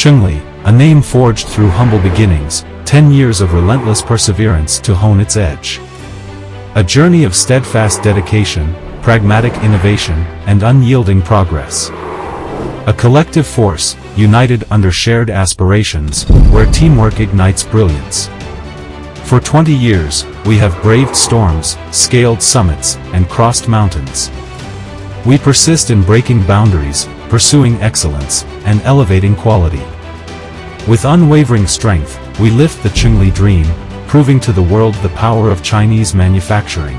Chungli, a name forged through humble beginnings, 10 years of relentless perseverance to hone its edge. A journey of steadfast dedication, pragmatic innovation, and unyielding progress. A collective force, united under shared aspirations, where teamwork ignites brilliance. For 20 years, we have braved storms, scaled summits, and crossed mountains. We persist in breaking boundaries, pursuing excellence, and elevating quality. With unwavering strength, we lift the Chungli dream, proving to the world the power of Chinese manufacturing.